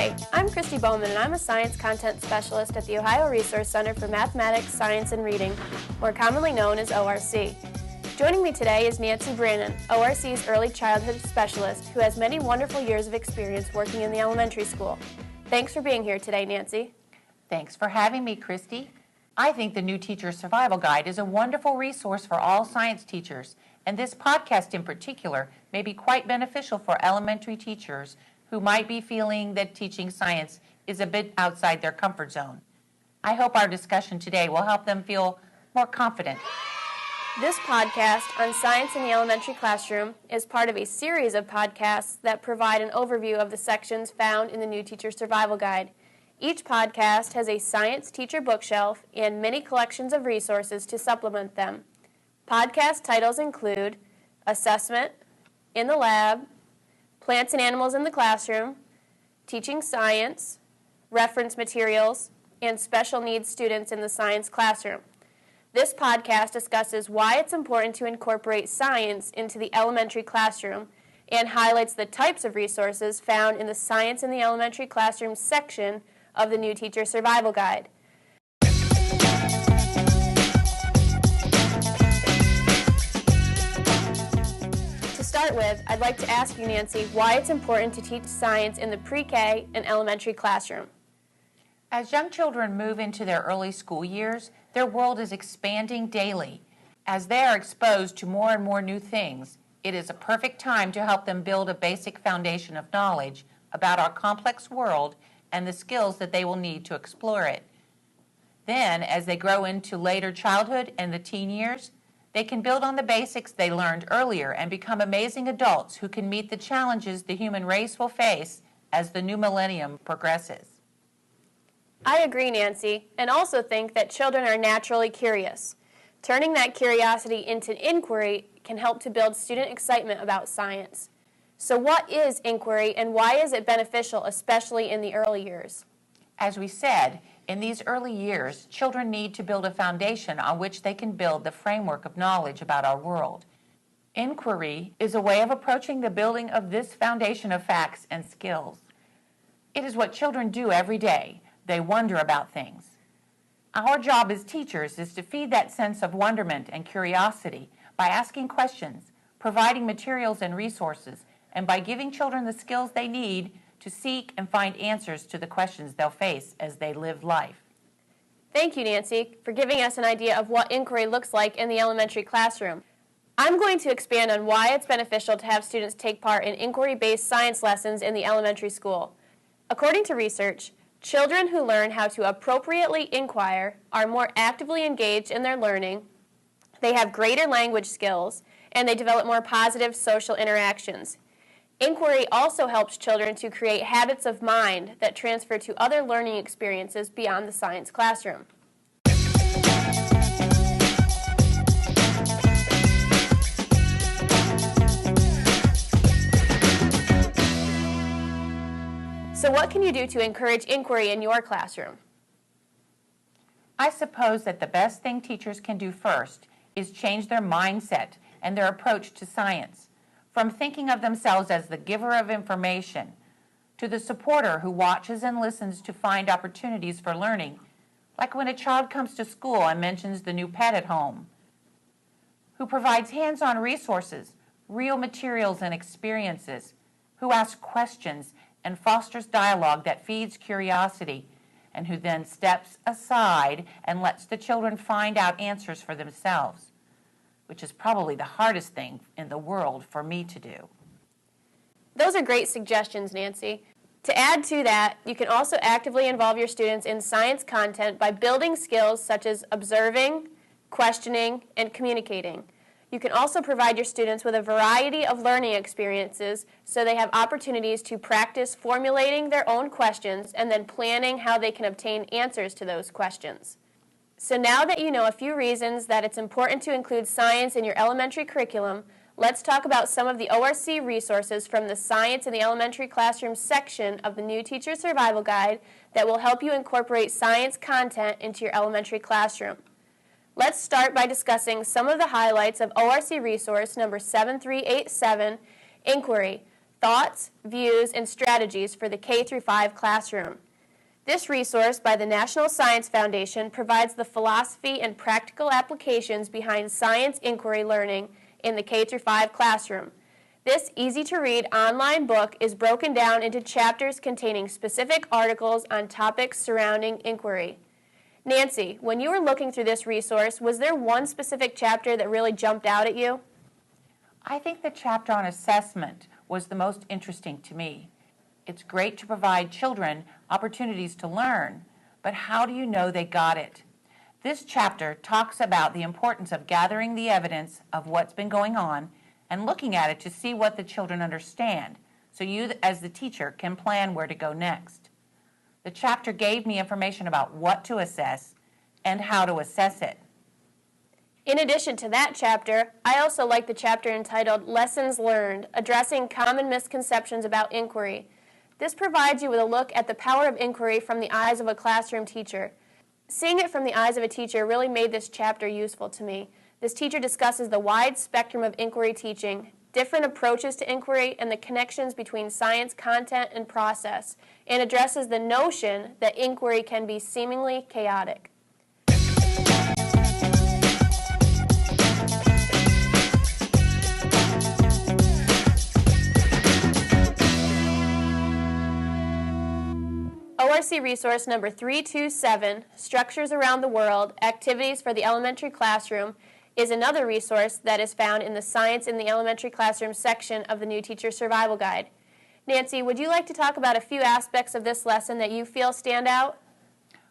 Hi, I'm Christy Bowman, and I'm a Science Content Specialist at the Ohio Resource Center for Mathematics, Science, and Reading, more commonly known as ORC. Joining me today is Nancy Brannon, ORC's Early Childhood Specialist, who has many wonderful years of experience working in the elementary school. Thanks for being here today, Nancy. Thanks for having me, Christy. I think the New Teacher Survival Guide is a wonderful resource for all science teachers, and this podcast in particular may be quite beneficial for elementary teachers who might be feeling that teaching science is a bit outside their comfort zone. I hope our discussion today will help them feel more confident. This podcast on science in the elementary classroom is part of a series of podcasts that provide an overview of the sections found in the New Teacher Survival Guide. Each podcast has a science teacher bookshelf and many collections of resources to supplement them. Podcast titles include Assessment, In the Lab, Plants and Animals in the Classroom, Teaching Science, Reference Materials, and Special Needs Students in the Science Classroom. This podcast discusses why it's important to incorporate science into the elementary classroom and highlights the types of resources found in the Science in the Elementary Classroom section of the New Teacher Survival Guide. To start with, I'd like to ask you, Nancy, why it's important to teach science in the pre-K and elementary classroom. As young children move into their early school years, their world is expanding daily. As they are exposed to more and more new things, it is a perfect time to help them build a basic foundation of knowledge about our complex world and the skills that they will need to explore it. Then, as they grow into later childhood and the teen years, they can build on the basics they learned earlier and become amazing adults who can meet the challenges the human race will face as the new millennium progresses. I agree, Nancy, and also think that children are naturally curious. Turning that curiosity into inquiry can help to build student excitement about science. So what is inquiry and why is it beneficial, especially in the early years? As we said, in these early years, children need to build a foundation on which they can build the framework of knowledge about our world. Inquiry is a way of approaching the building of this foundation of facts and skills. It is what children do every day. They wonder about things. Our job as teachers is to feed that sense of wonderment and curiosity by asking questions, providing materials and resources, and by giving children the skills they need to seek and find answers to the questions they'll face as they live life. Thank you, Nancy, for giving us an idea of what inquiry looks like in the elementary classroom. I'm going to expand on why it's beneficial to have students take part in inquiry-based science lessons in the elementary school. According to research, children who learn how to appropriately inquire are more actively engaged in their learning, they have greater language skills, and they develop more positive social interactions. Inquiry also helps children to create habits of mind that transfer to other learning experiences beyond the science classroom. So what can you do to encourage inquiry in your classroom? I suppose that the best thing teachers can do first is change their mindset and their approach to science, from thinking of themselves as the giver of information to the supporter who watches and listens to find opportunities for learning, like when a child comes to school and mentions the new pet at home, who provides hands-on resources, real materials and experiences, who asks questions and fosters dialogue that feeds curiosity, and who then steps aside and lets the children find out answers for themselves, which is probably the hardest thing in the world for me to do. Those are great suggestions, Nancy. To add to that, you can also actively involve your students in science content by building skills such as observing, questioning, and communicating. You can also provide your students with a variety of learning experiences so they have opportunities to practice formulating their own questions and then planning how they can obtain answers to those questions. So now that you know a few reasons that it's important to include science in your elementary curriculum, let's talk about some of the ORC resources from the Science in the Elementary Classroom section of the New Teacher Survival Guide that will help you incorporate science content into your elementary classroom. Let's start by discussing some of the highlights of ORC resource number 7387, Inquiry, Thoughts, Views, and Strategies for the K-5 Classroom. This resource by the National Science Foundation provides the philosophy and practical applications behind science inquiry learning in the K-5 classroom. This easy-to-read online book is broken down into chapters containing specific articles on topics surrounding inquiry. Nancy, when you were looking through this resource, was there one specific chapter that really jumped out at you? I think the chapter on assessment was the most interesting to me. It's great to provide children opportunities to learn, but how do you know they got it? This chapter talks about the importance of gathering the evidence of what's been going on and looking at it to see what the children understand, so you as the teacher can plan where to go next. The chapter gave me information about what to assess and how to assess it. In addition to that chapter, I also like the chapter entitled Lessons Learned, Addressing Common Misconceptions About Inquiry. This provides you with a look at the power of inquiry from the eyes of a classroom teacher. Seeing it from the eyes of a teacher really made this chapter useful to me. This teacher discusses the wide spectrum of inquiry teaching, different approaches to inquiry, and the connections between science content and process, and addresses the notion that inquiry can be seemingly chaotic. ORC resource number 327, Structures Around the World, Activities for the Elementary Classroom, is another resource that is found in the Science in the Elementary Classroom section of the New Teacher Survival Guide. Nancy, would you like to talk about a few aspects of this lesson that you feel stand out?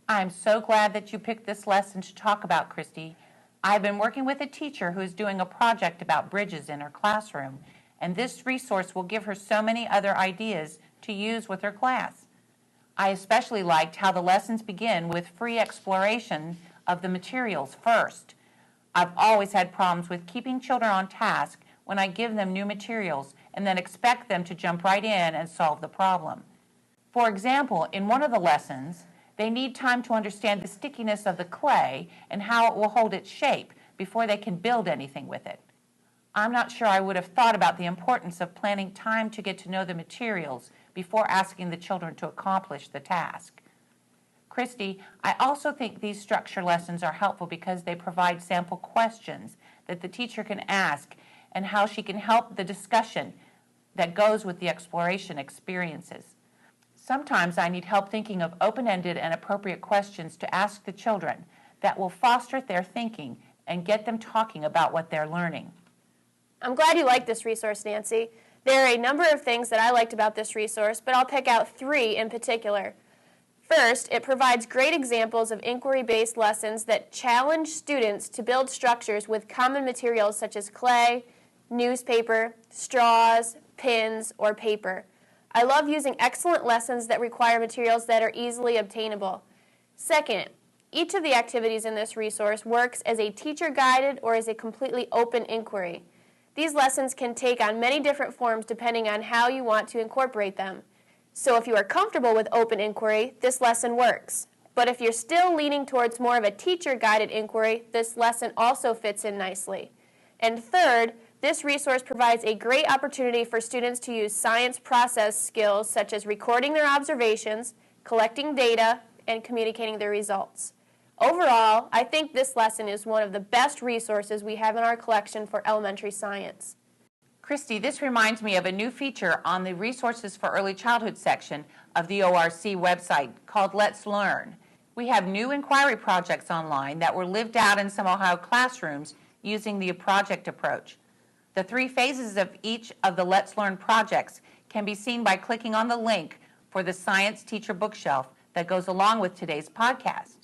I'm so glad that you picked this lesson to talk about, Christy. I've been working with a teacher who is doing a project about bridges in her classroom, and this resource will give her so many other ideas to use with her class. I especially liked how the lessons begin with free exploration of the materials first. I've always had problems with keeping children on task when I give them new materials and then expect them to jump right in and solve the problem. For example, in one of the lessons, they need time to understand the stickiness of the clay and how it will hold its shape before they can build anything with it. I'm not sure I would have thought about the importance of planning time to get to know the materials before asking the children to accomplish the task. Christy, I also think these structure lessons are helpful because they provide sample questions that the teacher can ask and how she can help the discussion that goes with the exploration experiences. Sometimes I need help thinking of open-ended and appropriate questions to ask the children that will foster their thinking and get them talking about what they're learning. I'm glad you like this resource, Nancy. There are a number of things that I liked about this resource, but I'll pick out 3 in particular. First, it provides great examples of inquiry-based lessons that challenge students to build structures with common materials such as clay, newspaper, straws, pins, or paper. I love using excellent lessons that require materials that are easily obtainable. Second, each of the activities in this resource works as a teacher-guided or as a completely open inquiry. These lessons can take on many different forms depending on how you want to incorporate them. So if you are comfortable with open inquiry, this lesson works. But if you're still leaning towards more of a teacher-guided inquiry, this lesson also fits in nicely. And third, this resource provides a great opportunity for students to use science process skills such as recording their observations, collecting data, and communicating their results. Overall, I think this lesson is one of the best resources we have in our collection for elementary science. Christy, this reminds me of a new feature on the Resources for Early Childhood section of the ORC website called Let's Learn. We have new inquiry projects online that were lived out in some Ohio classrooms using the project approach. The 3 phases of each of the Let's Learn projects can be seen by clicking on the link for the Science Teacher Bookshelf that goes along with today's podcast.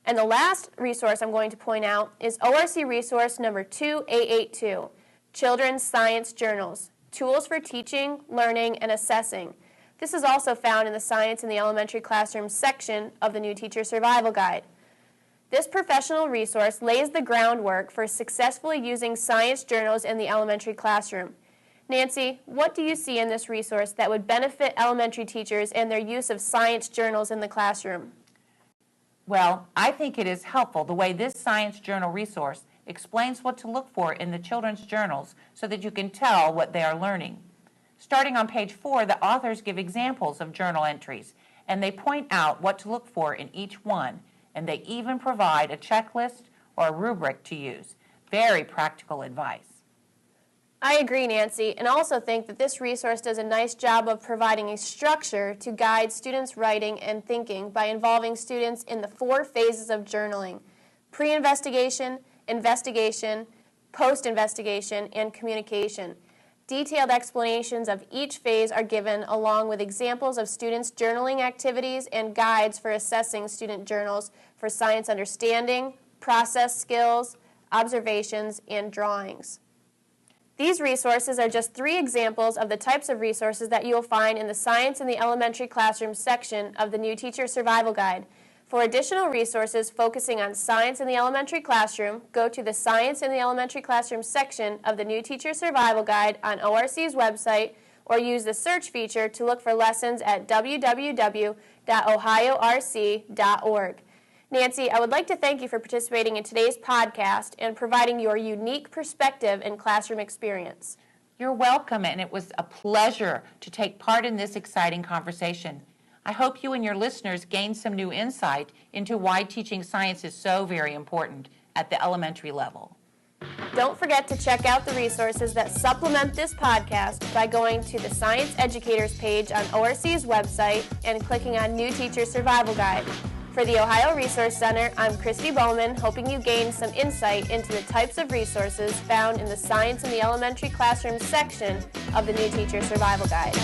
And the last resource I'm going to point out is ORC resource number 2882, Children's Science Journals, Tools for Teaching, Learning, and Assessing. This is also found in the Science in the Elementary Classroom section of the New Teacher Survival Guide. This professional resource lays the groundwork for successfully using science journals in the elementary classroom. Nancy, what do you see in this resource that would benefit elementary teachers and their use of science journals in the classroom? Well, I think it is helpful the way this science journal resource explains what to look for in the children's journals so that you can tell what they are learning. Starting on page 4, the authors give examples of journal entries, and they point out what to look for in each one, and they even provide a checklist or a rubric to use. Very practical advice. I agree, Nancy, and also think that this resource does a nice job of providing a structure to guide students' writing and thinking by involving students in the 4 phases of journaling: pre-investigation, investigation, post-investigation, and communication. Detailed explanations of each phase are given along with examples of students' journaling activities and guides for assessing student journals for science understanding, process skills, observations, and drawings. These resources are just 3 examples of the types of resources that you will find in the Science in the Elementary Classroom section of the New Teacher Survival Guide. For additional resources focusing on science in the elementary classroom, go to the Science in the Elementary Classroom section of the New Teacher Survival Guide on ORC's website, or use the search feature to look for lessons at www.ohioRC.org. Nancy, I would like to thank you for participating in today's podcast and providing your unique perspective and classroom experience. You're welcome, and it was a pleasure to take part in this exciting conversation. I hope you and your listeners gained some new insight into why teaching science is so very important at the elementary level. Don't forget to check out the resources that supplement this podcast by going to the Science Educators page on ORC's website and clicking on New Teacher Survival Guide. For the Ohio Resource Center, I'm Christy Bowman, hoping you gained some insight into the types of resources found in the Science in the Elementary Classroom section of the New Teacher Survival Guide.